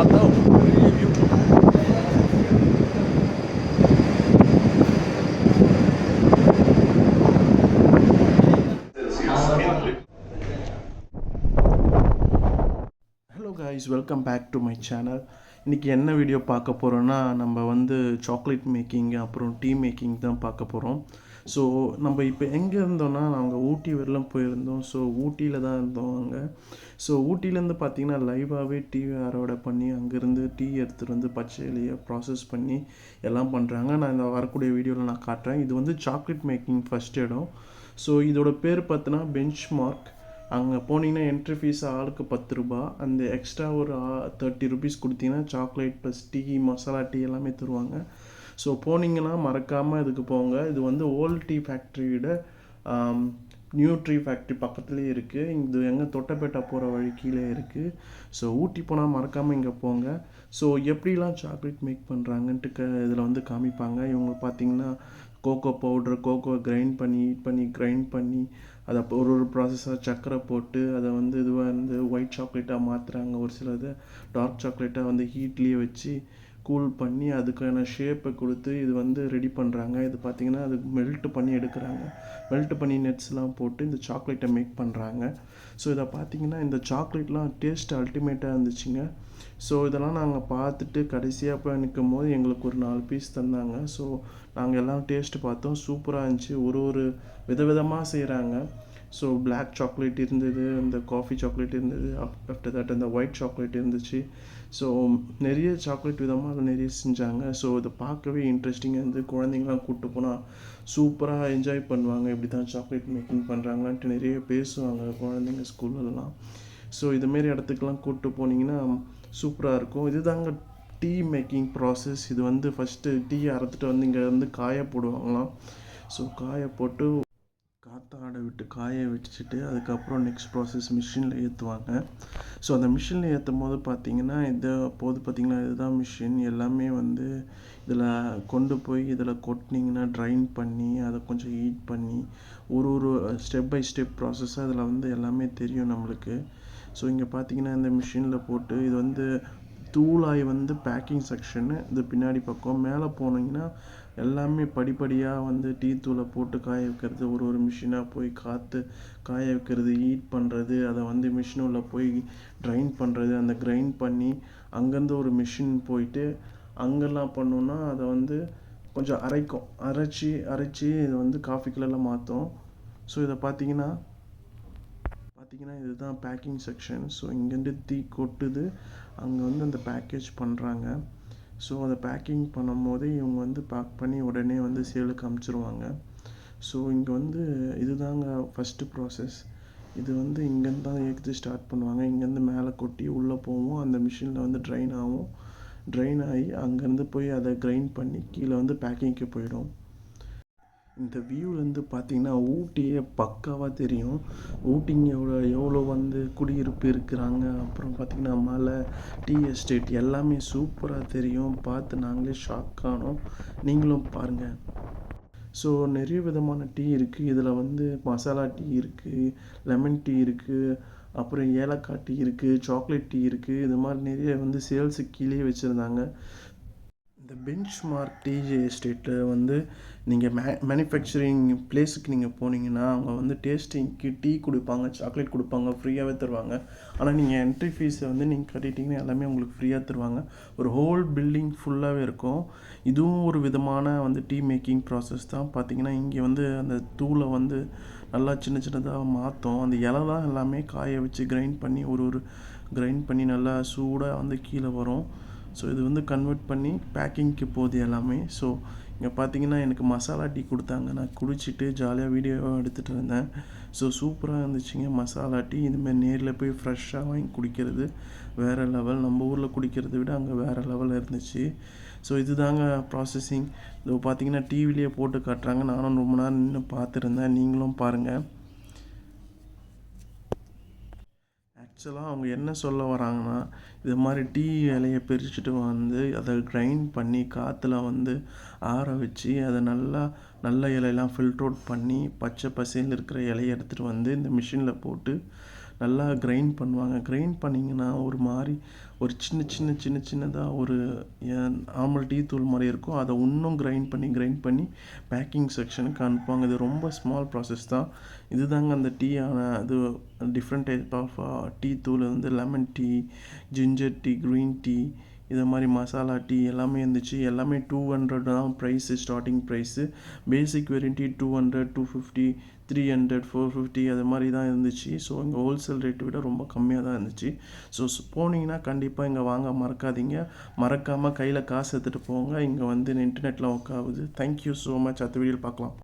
பார்த்தா ஒரு பெரிய view. Hello guys, welcome back to my channel. இன்றைக்கி என்ன வீடியோ பார்க்க போகிறோன்னா, நம்ம வந்து சாக்லேட் மேக்கிங் அப்புறம் டீ மேக்கிங் தான் பார்க்க போகிறோம். ஸோ நம்ம இப்போ எங்கே இருந்தோம்னா, நாங்கள் ஊட்டி வரலாம் போயிருந்தோம். ஸோ ஊட்டியில் தான் இருந்தோம் அங்கே. ஸோ ஊட்டிலேருந்து பார்த்திங்கன்னா லைவாகவே டீ அறுவடை பண்ணி அங்கேருந்து டீ எடுத்துகிட்டு வந்து பச்சை இலையை ப்ராசஸ் பண்ணி எல்லாம் பண்ணுறாங்க. நான் இந்த வரக்கூடிய வீடியோவில் நான் காட்டுறேன். இது வந்து சாக்லேட் மேக்கிங் ஃபஸ்ட் இடம். ஸோ இதோட பேர் பார்த்தினா பெஞ்ச் மார்க். அங்கே போனீங்கன்னா என்ட்ரி ஃபீஸ் ஆளுக்கு 10 ரூபா. அந்த எக்ஸ்ட்ரா ஒரு 30 ருபீஸ் கொடுத்தீங்கன்னா chocolate plus tea, masala tea எல்லாமே தருவாங்க. ஸோ போனீங்கன்னா மறக்காமல் இதுக்கு போங்க. இது வந்து ஓல்ட் டீ ஃபேக்ட்ரியோட நியூ டீ ஃபேக்ட்ரி பக்கத்துலேயே இருக்குது. இது எங்கே தொட்டபேட்டா போகிற வழி கீழே இருக்குது. ஸோ ஊட்டி போனால் மறக்காமல் இங்கே போங்க. ஸோ எப்படிலாம் சாக்லேட் மேக் பண்ணுறாங்கன்ட்டு இதில் வந்து காமிப்பாங்க. இவங்க பார்த்தீங்கன்னா கோகோ பவுட்ரு, கோகோ கிரைண்ட் பண்ணி அதை ஒரு ப்ராசஸாக சர்க்கரை போட்டு அதை வந்து இதுவாக வந்து ஒயிட் சாக்லேட்டாக மாற்றுறாங்க. ஒரு சிலது டார்க் சாக்லேட்டாக வந்து ஹீட்லேயே வச்சு கூல் பண்ணி அதுக்கான ஷேப்பை கொடுத்து இது வந்து ரெடி பண்ணுறாங்க. இது பார்த்திங்கன்னா அது மெல்ட் பண்ணி எடுக்கிறாங்க. மெல்ட் பண்ணி நட்ஸ்லாம் போட்டு இந்த சாக்லேட்டை மேக் பண்ணுறாங்க. ஸோ இதை பார்த்திங்கன்னா இந்த சாக்லேட்லாம் டேஸ்ட் அல்டிமேட்டாக இருந்துச்சுங்க. ஸோ இதெல்லாம் நாங்கள் பார்த்துட்டு கடைசியாக போய் நிற்கும் போது எங்களுக்கு ஒரு 4 பீஸ் தந்தாங்க. ஸோ நாங்கள் எல்லாம் டேஸ்ட்டு பார்த்தோம். சூப்பராக இருந்துச்சு. ஒரு விதவிதமாக செய்கிறாங்க. ஸோ பிளாக் சாக்லேட் இருந்தது, இந்த காஃபி சாக்லேட் இருந்தது, ஆஃப்டர் தட் அந்த ஒயிட் சாக்லேட் இருந்துச்சு. ஸோ நிறைய சாக்லேட் விதமாக அதை நிறைய செஞ்சாங்க. ஸோ இதை பார்க்கவே இன்ட்ரெஸ்டிங்காக இருந்து குழந்தைங்களாம் கூப்பிட்டு போனால் சூப்பராக என்ஜாய் பண்ணுவாங்க. இப்படி தான் சாக்லேட் மேக்கிங் பண்ணுறாங்களான்ட்டு நிறைய பேசுவாங்க குழந்தைங்க ஸ்கூல்லலாம். ஸோ இதுமாரி இடத்துக்குலாம் கூப்பிட்டு போனீங்கன்னா சூப்பராக இருக்கும். இதுதாங்க டீ மேக்கிங் ப்ராசஸ். இது வந்து ஃபஸ்ட்டு டீ அரைச்சிட்டு வந்து இங்கே வந்து காய போடுவாங்களாம். ஸோ காய போட்டு காற்றாட விட்டு காய வச்சுட்டு அதுக்கப்புறம் நெக்ஸ்ட் ப்ராசஸ் மிஷினில் ஏற்றுவாங்க. ஸோ அந்த மிஷினில் ஏற்றும் போது பார்த்திங்கன்னா பார்த்திங்கன்னா இதுதான் மிஷின். எல்லாமே வந்து இதில் கொண்டு போய் இதில் கொட்டினீங்கன்னா ட்ரைன் பண்ணி அதை கொஞ்சம் ஹீட் பண்ணி ஒரு ஸ்டெப் பை ஸ்டெப் ப்ராசஸாக இதில் வந்து எல்லாமே தெரியும் நம்மளுக்கு. ஸோ இங்கே பார்த்திங்கன்னா இந்த மிஷினில் போட்டு இது வந்து தூளாய் வந்து பேக்கிங் செக்ஷனு. இது பின்னாடி பக்கம் மேலே போனீங்கன்னா எல்லாமே படிப்படியாக வந்து டீ தூளை போட்டு காய வைக்கிறது, ஒரு மிஷினாக போய் காய வைக்கிறது, ஹீட் பண்ணுறது, அதை வந்து மிஷின் உள்ள போய் ட்ரைன் பண்ணுறது, அந்த கிரைண்ட் பண்ணி அங்கேருந்து ஒரு மிஷின் போயிட்டு அங்கெல்லாம் பண்ணோன்னா அதை வந்து கொஞ்சம் அரைச்சி இதை வந்து காஃபி கலரில் மாற்றும். ஸோ இதை பார்த்திங்கன்னா இதுதான் பேக்கிங் செக்ஷன். ஸோ இங்கேருந்து டீ கொட்டுது, அங்கே வந்து அந்த பேக்கேஜ் பண்ணுறாங்க. ஸோ அதை பேக்கிங் பண்ணும் போதே இவங்க வந்து பேக் பண்ணி உடனே வந்து சேலுக்கு அனுப்பிச்சிருவாங்க. ஸோ இங்கே வந்து இதுதாங்க ஃபஸ்ட்டு ப்ராசஸ். இது வந்து இங்கேருந்து தான் ஏற்றி ஸ்டார்ட் பண்ணுவாங்க. இங்கேருந்து மேலே கொட்டி உள்ளே போவோம். அந்த மிஷினில் வந்து ட்ரைன் ஆகி அங்கேருந்து போய் அதை கிரைண்ட் பண்ணி கீழே வந்து பேக்கிங்க்கு போயிடும். இந்த வியூலேருந்து பார்த்திங்கன்னா ஊட்டியே பக்காவாக தெரியும். ஊட்டிங்க எவ்வளோ வந்து குடியிருப்பு இருக்கிறாங்க. அப்புறம் பார்த்திங்கன்னா மலை, டீ எஸ்டேட் எல்லாமே சூப்பராக தெரியும். பார்த்து நாங்களே ஷாக் ஆனோம். நீங்களும் பாருங்கள். ஸோ நிறைய விதமான டீ இருக்குது. இதில் வந்து மசாலா டீ இருக்குது, லெமன் டீ இருக்குது, அப்புறம் ஏலக்காய் டீ இருக்குது, சாக்லேட் டீ இருக்குது. இது மாதிரி நிறைய வந்து சேல்ஸுக்கு கீழே வச்சுருந்தாங்க. இந்த பெஞ்ச் மார்க் டீ எஸ்டேட்டில் வந்து நீங்கள் மேனுஃபேக்சரிங் பிளேஸுக்கு நீங்கள் போனீங்கன்னா அவங்க வந்து டேஸ்டிங்க்கு டீ கொடுப்பாங்க, சாக்லேட் கொடுப்பாங்க, ஃப்ரீயாகவே தருவாங்க. ஆனால் நீங்கள் என்ட்ரி ஃபீஸை வந்து நீங்கள் கட்டிட்டிங்கன்னா எல்லாமே உங்களுக்கு ஃப்ரீயாக தருவாங்க. ஒரு ஹோல் பில்டிங் ஃபுல்லாகவே இருக்கும். இதுவும் ஒரு விதமான வந்து டீ மேக்கிங் ப்ராசஸ் தான். பார்த்திங்கன்னா இங்கே வந்து அந்த தூளை வந்து நல்லா சின்னதாக மாற்றும். அந்த இலை தான் எல்லாமே காய வச்சு கிரைண்ட் பண்ணி நல்லா சூடாக வந்து கீழே வரும். ஸோ இது வந்து கன்வெர்ட் பண்ணி பேக்கிங்க்கு போகுது எல்லாமே. ஸோ இங்கே பார்த்தீங்கன்னா எனக்கு மசாலா டீ கொடுத்தாங்க. நான் குடிச்சிட்டு ஜாலியாக வீடியோவாக எடுத்துகிட்டு இருந்தேன். ஸோ சூப்பராக இருந்துச்சுங்க மசாலா டீ. இதுமாதிரி நேரில் போய் ஃப்ரெஷ்ஷாக வாங்கி குடிக்கிறது வேறு லெவல். நம்ம ஊரில் குடிக்கிறத விட அங்கே வேறு லெவலில் இருந்துச்சு. ஸோ இதுதாங்க ப்ராசஸிங். இதோ பார்த்தீங்கன்னா டிவிலேயே போட்டு காட்டுறாங்க. நானும் ரொம்ப நேரம் நின்று பார்த்துருந்தேன். நீங்களும் பாருங்கள். ஆக்சுவலாக அவங்க என்ன சொல்ல வராங்கன்னா, இது மாதிரி டீ இலையை பிரிச்சுட்டு வந்து அதை கிரைண்ட் பண்ணி காற்றுல வந்து ஆற வச்சு அதை நல்ல இலையெல்லாம் ஃபில்ட்ரு அவுட் பண்ணி பச்சை பசேல்னு இருக்கிற இலையை எடுத்துகிட்டு வந்து இந்த மிஷினில் போட்டு நல்லா கிரைண்ட் பண்ணுவாங்க. கிரைண்ட் பண்ணிங்கன்னா ஒரு மாதிரி ஒரு சின்னதாக ஒரு நார்மல் டீ தூள் மாதிரி இருக்கும். அதை இன்னும் கிரைண்ட் பண்ணி பேக்கிங் செக்ஷனுக்கு அனுப்புவாங்க. இது ரொம்ப ஸ்மால் ப்ராசஸ் தான். இதுதாங்க அந்த டீயான அது டிஃப்ரெண்ட் டைப் ஆஃப் டீ தூள் வந்து lemon tea, ginger tea, green tea, இதை மாதிரி மசாலா டீ எல்லாமே இருந்துச்சு. எல்லாமே 200 தான் ப்ரைஸு, ஸ்டார்டிங் ப்ரைஸு. பேசிக் வெரைட்டி 200, 250, 300, 450 அது மாதிரி தான் இருந்துச்சு. ஸோ இங்கே ஹோல்சேல் ரேட்டை விட ரொம்ப கம்மியாக தான் இருந்துச்சு. ஸோ போனீங்கன்னா கண்டிப்பாக இங்கே வாங்க மறக்காதீங்க. மறக்காமல் கையில் காசு எடுத்துகிட்டு போங்க. இங்கே வந்து இன்டர்நெட்டில் ஒர்க் ஆகுது. Thank you so much. அடுத்த வீடியோவில் பார்க்கலாம்.